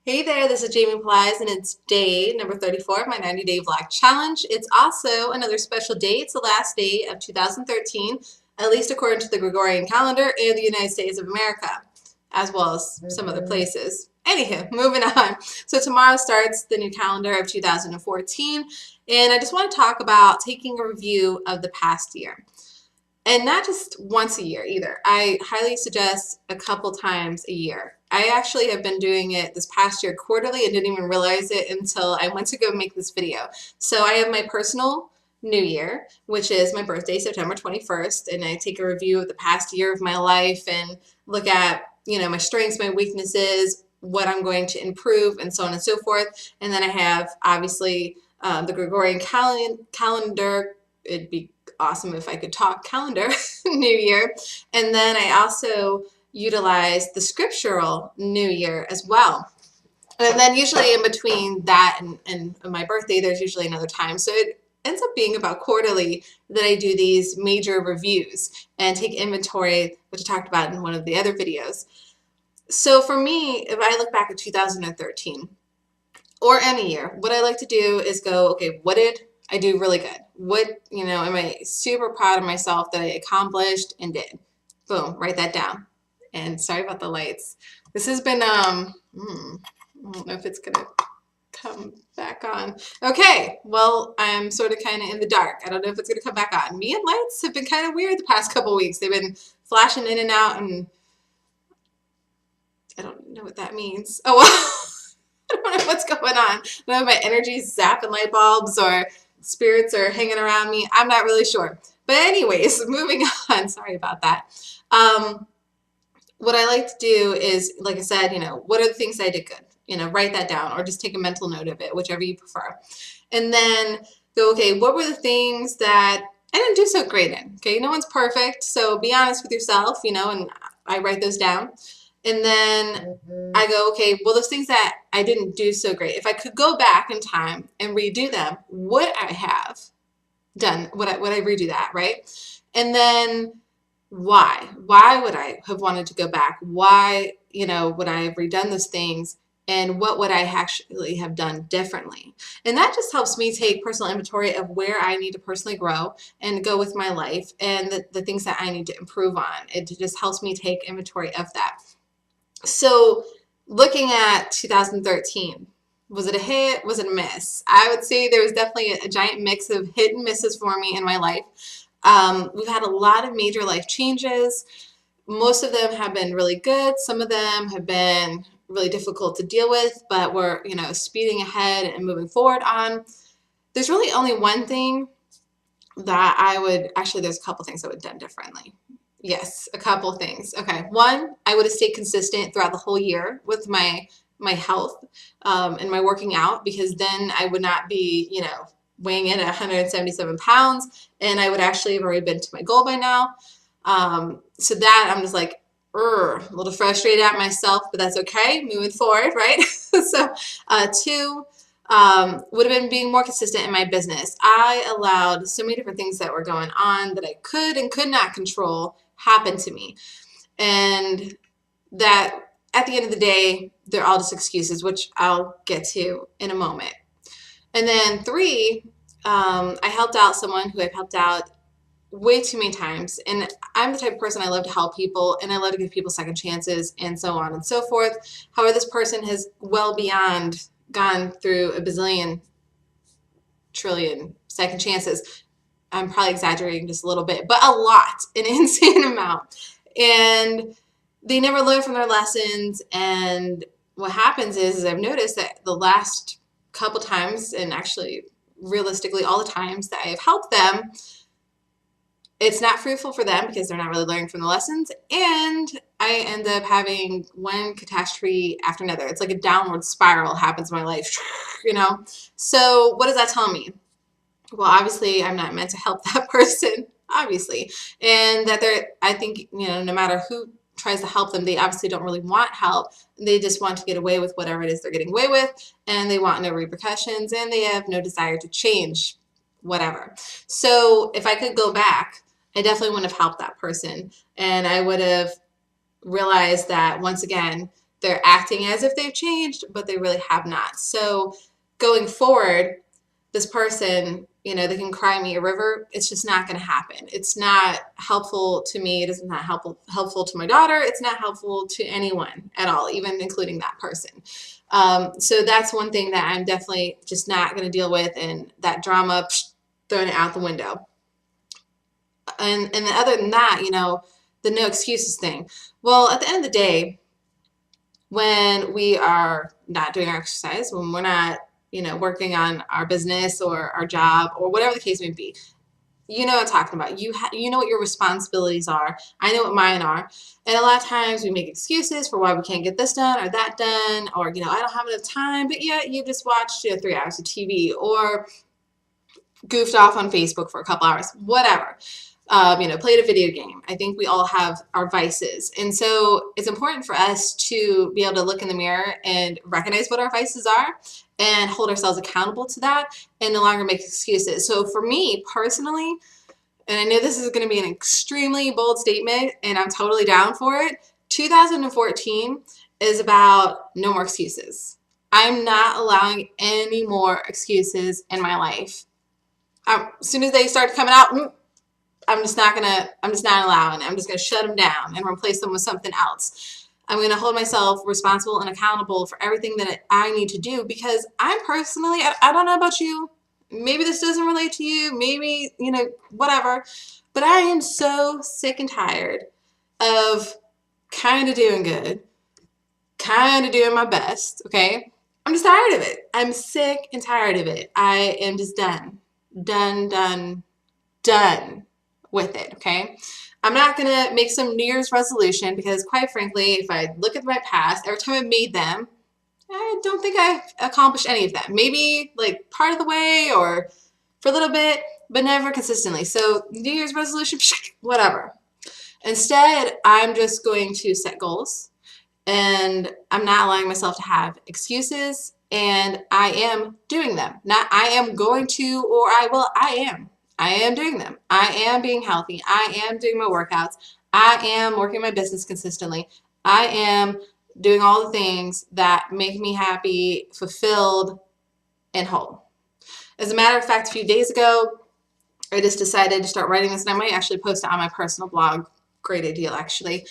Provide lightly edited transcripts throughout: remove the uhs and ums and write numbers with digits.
Hey there, this is Jamie.Pelaez and it's day number 34 of my 90-day vlog challenge. It's also another special day. It's the last day of 2013, at least according to the Gregorian calendar and the United States of America, as well as some other places. Anywho, moving on. So tomorrow starts the new calendar of 2014, and I just want to talk about taking a review of the past year. And not just once a year either. I highly suggest a couple times a year. I actually have been doing it this past year quarterly and didn't even realize it until I went to go make this video. So I have my personal New Year, which is my birthday, September 21st, and I take a review of the past year of my life and look at, my strengths, my weaknesses, what I'm going to improve, and so on and so forth. And then I have, obviously, the Gregorian calendar. It'd be awesome if I could talk calendar New Year. And then I also utilize the scriptural New Year as well. And then usually in between that and my birthday, there's usually another time. So it ends up being about quarterly that I do these major reviews and take inventory, which I talked about in one of the other videos. So for me, if I look back at 2013 or any year, what I like to do is go, okay, what did I do really good? What, am I super proud of myself that I accomplished and did? Boom, write that down. And sorry about the lights. This has been, I don't know if it's gonna come back on. Okay, well, I'm sort of kind of in the dark. I don't know if it's gonna come back on. Me and lights have been kind of weird the past couple weeks. They've been flashing in and out, and I don't know what that means. Oh, well, I don't know what's going on. I don't know if my energy's zapping light bulbs or spirits are hanging around me. I'm not really sure. But anyways, moving on. Sorry about that. What I like to do is, like I said, what are the things I did good? Write that down or just take a mental note of it, whichever you prefer. And then go, okay, what were the things that I didn't do so great in? Okay, no one's perfect, so be honest with yourself, and I write those down. And then I go, okay, well, those things that I didn't do so great, if I could go back in time and redo them, would I have done, would I redo that, right? And then why? Why would I have wanted to go back? Why, would I have redone those things? And what would I actually have done differently? And that just helps me take personal inventory of where I need to personally grow and go with my life and the things that I need to improve on. It just helps me take inventory of that. So looking at 2013, was it a hit? Was it a miss? I would say there was definitely a giant mix of hit and misses for me in my life. We've had a lot of major life changes. Most of them have been really good. Some of them have been really difficult to deal with, but we're, speeding ahead and moving forward on. There's really only one thing that there's a couple things I would have done differently. Yes, a couple things. Okay, one, I would have stayed consistent throughout the whole year with my health and my working out, because then I would not be, weighing in at 177 pounds, and I would actually have already been to my goal by now. So that I'm just like, a little frustrated at myself, but that's okay. Moving forward, right? So, two. Would have been being more consistent in my business. I allowed so many different things that were going on that I could and could not control happen to me. And that at the end of the day, they're all just excuses, which I'll get to in a moment. And then three, I helped out someone who I've helped out way too many times. And I'm the type of person, I love to help people and I love to give people second chances and so on and so forth. However, this person has well beyond gone through a bazillion, trillion second chances. I'm probably exaggerating just a little bit, but a lot, an insane amount. And they never learn from their lessons. And what happens is I've noticed that the last couple times, and actually realistically all the times that I have helped them, it's not fruitful for them because they're not really learning from the lessons, and I end up having one catastrophe after another. It's like a downward spiral happens in my life, So what does that tell me? Well, obviously, I'm not meant to help that person, obviously, and that I think, no matter who tries to help them, they obviously don't really want help. They just want to get away with whatever it is they're getting away with, and they want no repercussions, and they have no desire to change whatever. So if I could go back, I definitely wouldn't have helped that person. And I would have realized that, once again, They're acting as if they've changed, but they really have not. So going forward, this person, they can cry me a river. It's just not going to happen. It's not helpful to me. It is not helpful to my daughter. It's not helpful to anyone at all, even including that person. So that's one thing that I'm definitely just not going to deal with, and that drama, throwing it out the window. And then other than that, the no excuses thing. Well, at the end of the day, when we are not doing our exercise, when we're not, working on our business or our job or whatever the case may be, you know what I'm talking about. You know what your responsibilities are. I know what mine are. And a lot of times we make excuses for why we can't get this done or that done, or, I don't have enough time, but yet you just watched 3 hours of TV or goofed off on Facebook for a couple hours, whatever. Played a video game. I think we all have our vices. And so it's important for us to be able to look in the mirror and recognize what our vices are and hold ourselves accountable to that and no longer make excuses. So for me personally, and I know this is going to be an extremely bold statement and I'm totally down for it, 2014 is about no more excuses. I'm not allowing any more excuses in my life. As soon as they start coming out, I'm just not allowing it. I'm just going to shut them down and replace them with something else. I'm going to hold myself responsible and accountable for everything that I need to do, because I'm personally, I don't know about you, maybe this doesn't relate to you, maybe, whatever, but I am so sick and tired of kind of doing good, kind of doing my best, okay? I'm just tired of it. I'm sick and tired of it. I am just done with it, okay? I'm not going to make some New Year's resolution, because quite frankly, if I look at my past, every time I made them, I don't think I've accomplished any of them. Maybe like part of the way or for a little bit, but never consistently. So New Year's resolution, whatever. Instead, I'm just going to set goals, and I'm not allowing myself to have excuses, and I am doing them. Not I am going to, or I will, I am. I am doing them. I am being healthy. I am doing my workouts. I am working my business consistently. I am doing all the things that make me happy, fulfilled, and whole. As a matter of fact, a few days ago, I just decided to start writing this, and I might actually post it on my personal blog. Great idea, actually,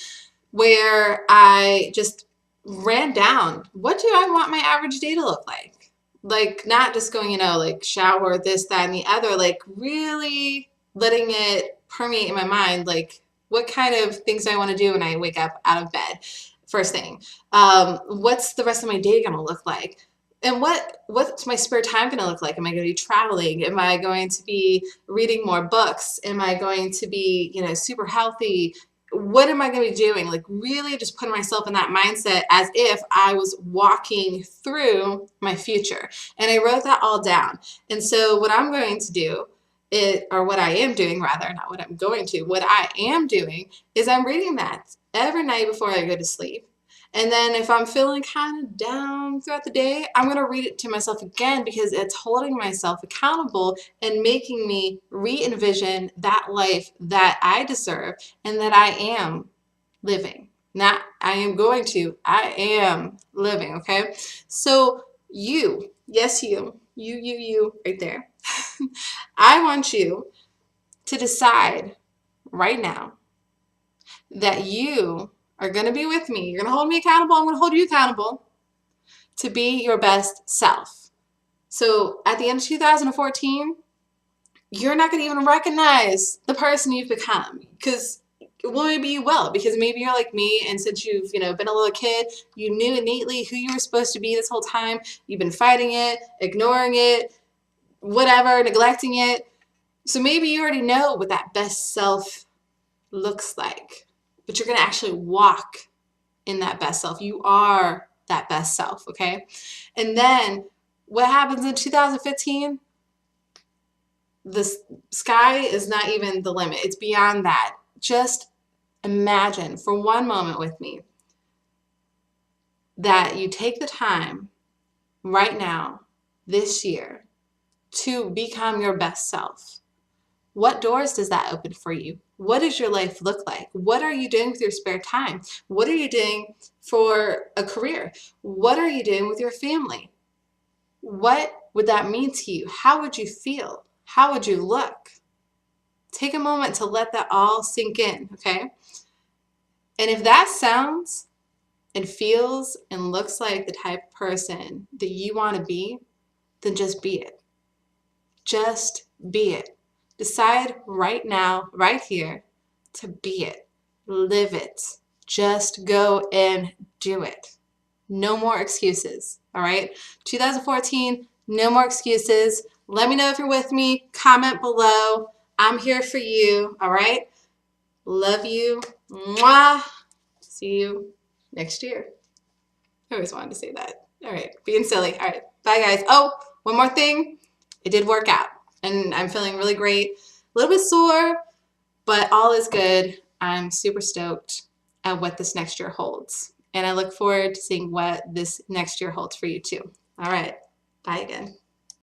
where I just ran down, what do I want my average day to look like? Like, not just going, like shower, this, that, and the other, like really letting it permeate in my mind, like what kind of things do I want to do when I wake up out of bed first thing? What's the rest of my day going to look like? And what's my spare time going to look like? Am I going to be traveling? Am I going to be reading more books? Am I going to be, super healthy? What am I going to be doing? Like really just putting myself in that mindset as if I was walking through my future. And I wrote that all down. And so what I'm going to do or what I am doing rather, not what I'm going to, what I am doing is I'm reading that every night before I go to sleep. And then if I'm feeling kind of down throughout the day, I'm going to read it to myself again, because it's holding myself accountable and making me re-envision that life that I deserve and that I am living. Not I am going to, I am living, okay? So you, yes, you right there. I want you to decide right now that you are going to be with me. You're going to hold me accountable. I'm going to hold you accountable to be your best self. So at the end of 2014, you're not going to even recognize the person you've become, because well, maybe you will, because maybe you're like me, and since you've been a little kid, you knew innately who you were supposed to be this whole time. You've been fighting it, ignoring it, whatever, neglecting it. So maybe you already know what that best self looks like, but you're going to actually walk in that best self. You are that best self, okay? And then what happens in 2015? The sky is not even the limit. It's beyond that. Just imagine for one moment with me that you take the time right now, this year, to become your best self. What doors does that open for you? What does your life look like? What are you doing with your spare time? What are you doing for a career? What are you doing with your family? What would that mean to you? How would you feel? How would you look? Take a moment to let that all sink in, okay? And if that sounds and feels and looks like the type of person that you want to be, then just be it. Just be it. Decide right now, right here, to be it. Live it. Just go and do it. No more excuses, all right? 2014, no more excuses. Let me know if you're with me. Comment below. I'm here for you, all right? Love you. Mwah. See you next year. I always wanted to say that. All right, being silly. All right, bye guys. Oh, one more thing. It did work out, and I'm feeling really great. A little bit sore, but all is good. I'm super stoked at what this next year holds. And I look forward to seeing what this next year holds for you too. All right, bye again.